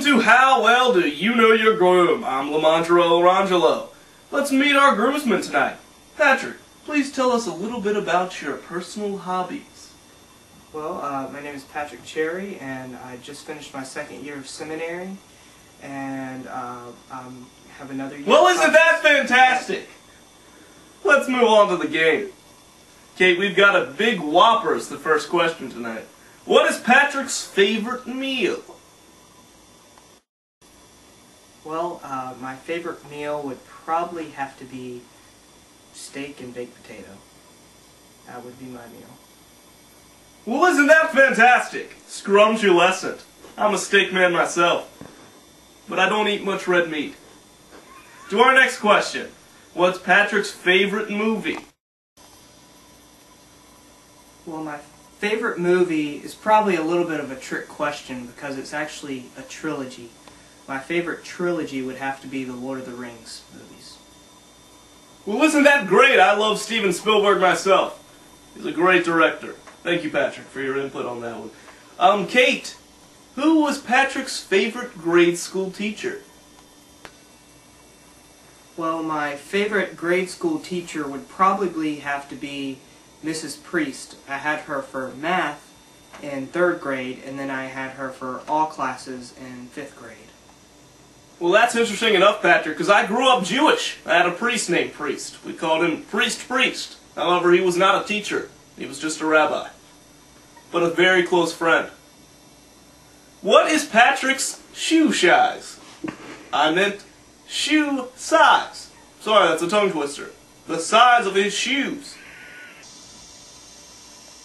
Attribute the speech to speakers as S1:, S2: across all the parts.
S1: Welcome to How Well Do You Know Your Groom? I'm Lamondro Orangelo. Let's meet our groomsmen tonight. Patrick, please tell us a little bit about your personal hobbies.
S2: Well, my name is Patrick Cherry, and I just finished my second year of seminary, and have another year.
S1: Well, isn't that fantastic? Let's move on to the game. Kate, we've got a big whopper as the first question tonight. What is Patrick's favorite meal?
S2: Well, my favorite meal would probably have to be steak and baked potato. That would be my meal.
S1: Well, isn't that fantastic? Scrumptious. I'm a steak man myself, but I don't eat much red meat. To our next question. What's Patrick's favorite movie?
S2: Well, my favorite movie is probably a little bit of a trick question because it's actually a trilogy. My favorite trilogy would have to be the Lord of the Rings movies.
S1: Well, isn't that great? I love Steven Spielberg myself. He's a great director. Thank you, Patrick, for your input on that one. Kate, who was Patrick's favorite grade school teacher?
S2: Well, my favorite grade school teacher would probably have to be Mrs. Priest. I had her for math in 3rd grade, and then I had her for all classes in 5th grade.
S1: Well, that's interesting enough, Patrick, because I grew up Jewish. I had a priest named Priest. We called him Priest. However, he was not a teacher. He was just a rabbi. But a very close friend. What is Patrick's shoe size? I meant shoe size. Sorry, that's a tongue twister. The size of his shoes.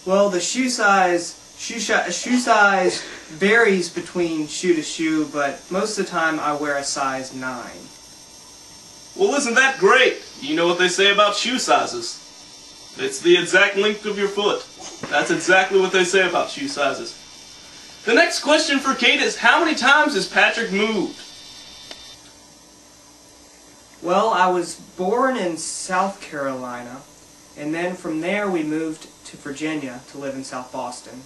S2: Well, the shoe size varies between shoe to shoe, but most of the time I wear a size 9.
S1: Well, isn't that great? You know what they say about shoe sizes. It's the exact length of your foot. That's exactly what they say about shoe sizes. The next question for Kate is, how many times has Patrick moved?
S2: Well, I was born in South Carolina, and then from there we moved to Virginia to live in South Boston.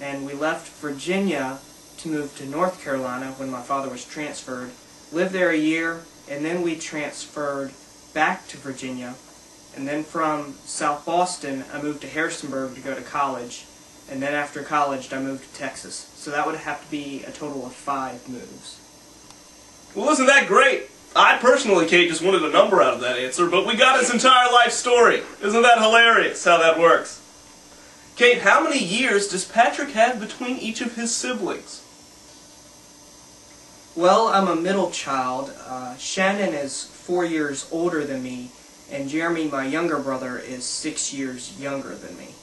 S2: And we left Virginia to move to North Carolina when my father was transferred, lived there a year, and then we transferred back to Virginia. And then from South Boston, I moved to Harrisonburg to go to college. And then after college, I moved to Texas. So that would have to be a total of 5 moves.
S1: Well, isn't that great? I personally, Kate, just wanted a number out of that answer, but we got his entire life story. Isn't that hilarious how that works? Kate, how many years does Patrick have between each of his siblings?
S2: Well, I'm a middle child. Shannon is 4 years older than me, and Jeremy, my younger brother, is 6 years younger than me.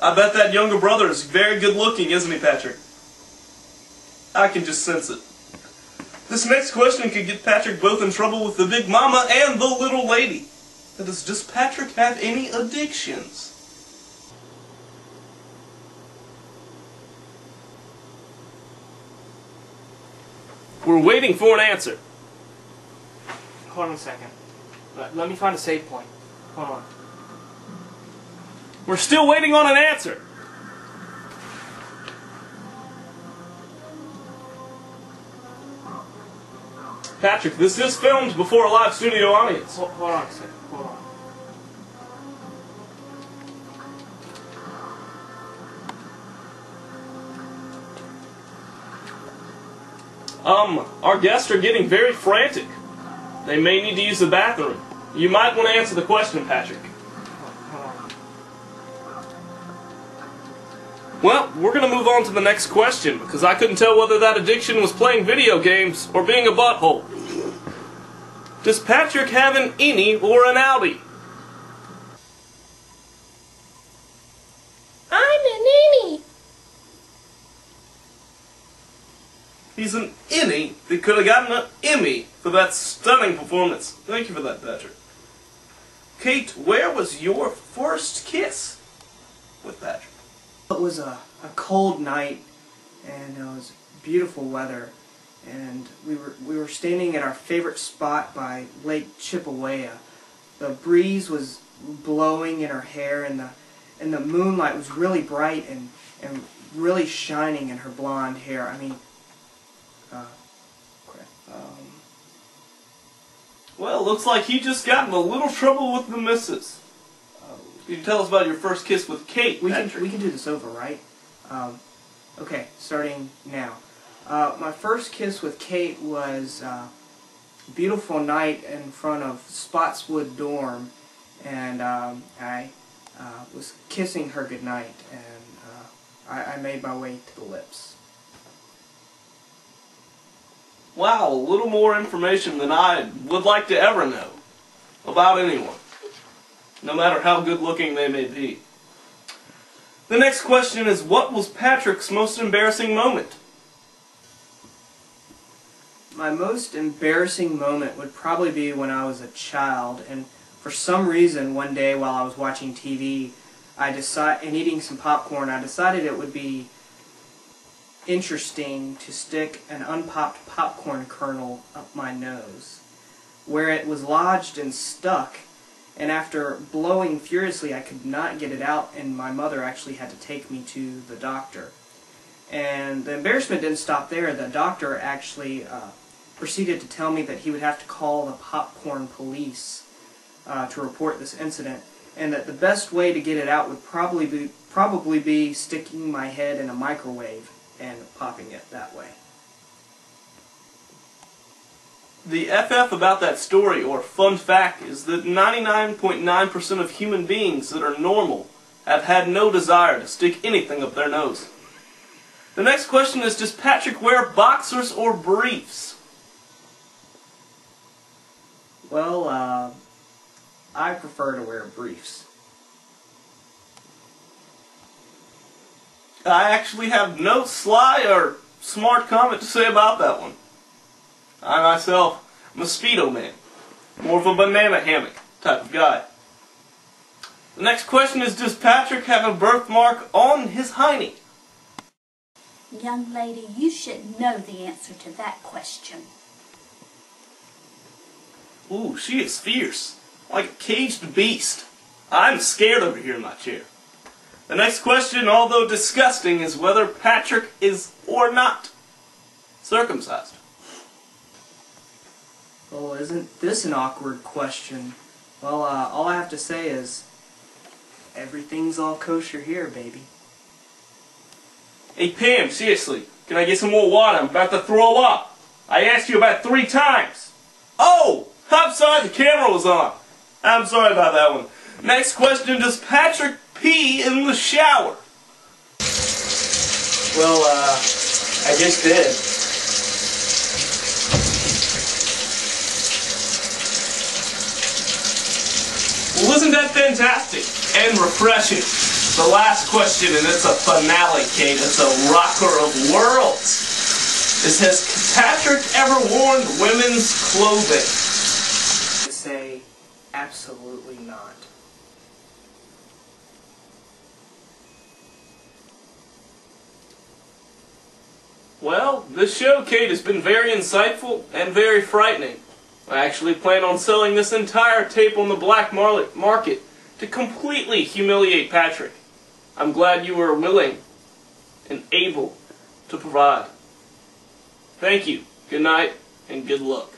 S1: I bet that younger brother is very good looking, isn't he, Patrick? I can just sense it. This next question could get Patrick both in trouble with the big mama and the little lady. That is, does Patrick have any addictions? We're waiting for an answer.
S2: Hold on a second. Let me find a save point. Hold on.
S1: We're still waiting on an answer. Patrick, this is filmed before a live studio audience.
S2: Hold on a second. Hold on.
S1: Our guests are getting very frantic. They may need to use the bathroom. You might want to answer the question, Patrick. Well, we're going to move on to the next question, because I couldn't tell whether that addiction was playing video games or being a butthole. Does Patrick have an innie or an outie?
S3: I'm an innie.
S1: He's an innie that could have gotten an Emmy for that stunning performance. Thank you for that, Patrick. Kate, where was your first kiss with Patrick?
S2: It was a cold night, and it was beautiful weather, and we were standing at our favorite spot by Lake Chippewa. The breeze was blowing in her hair, and the moonlight was really bright and really shining in her blonde hair. I mean, Okay.
S1: Well, looks like he just got in a little trouble with the missus. Can you tell us about your first kiss with Kate, Patrick?
S2: We can do this over, right? Okay, starting now. My first kiss with Kate was a beautiful night in front of Spotswood Dorm, and I was kissing her goodnight, and I made my way to the lips.
S1: Wow, a little more information than I would like to ever know about anyone, no matter how good looking they may be. The next question is, what was Patrick's most embarrassing moment?
S2: My most embarrassing moment would probably be when I was a child, and for some reason one day while I was watching TV and eating some popcorn, I decided it would be interesting to stick an unpopped popcorn kernel up my nose, where it was lodged and stuck, and after blowing furiously I could not get it out, and my mother actually had to take me to the doctor. And the embarrassment didn't stop there. The doctor actually proceeded to tell me that he would have to call the popcorn police to report this incident, and that the best way to get it out would probably be sticking my head in a microwave and popping it that way.
S1: The FF about that story, or fun fact, is that 99.9% of human beings that are normal have had no desire to stick anything up their nose. The next question is, does Patrick wear boxers or briefs?
S2: Well, I prefer to wear briefs.
S1: I actually have no sly or smart comment to say about that one. I myself am a Speedo man. More of a banana hammock type of guy. The next question is, does Patrick have a birthmark on his hiney?
S3: Young lady, you should know the answer to that question.
S1: Ooh, she is fierce. Like a caged beast. I'm scared over here in my chair. The next question, although disgusting, is whether Patrick is or not circumcised.
S2: Well, isn't this an awkward question? Well, all I have to say is, everything's all kosher here, baby.
S1: Hey Pam, seriously, can I get some more water? I'm about to throw up. I asked you about 3 times. Oh, I'm sorry, the camera was on. I'm sorry about that one. Next question, does Patrick pee in the shower?
S2: Well, I just did.
S1: Well, isn't that fantastic and refreshing? The last question, and it's a finale, Kate. It's a rocker of worlds. Has Patrick ever worn women's clothing?
S2: To say, absolutely not.
S1: Well, this show, Kate, has been very insightful and very frightening. I actually plan on selling this entire tape on the black market to completely humiliate Patrick. I'm glad you were willing and able to provide. Thank you, good night, and good luck.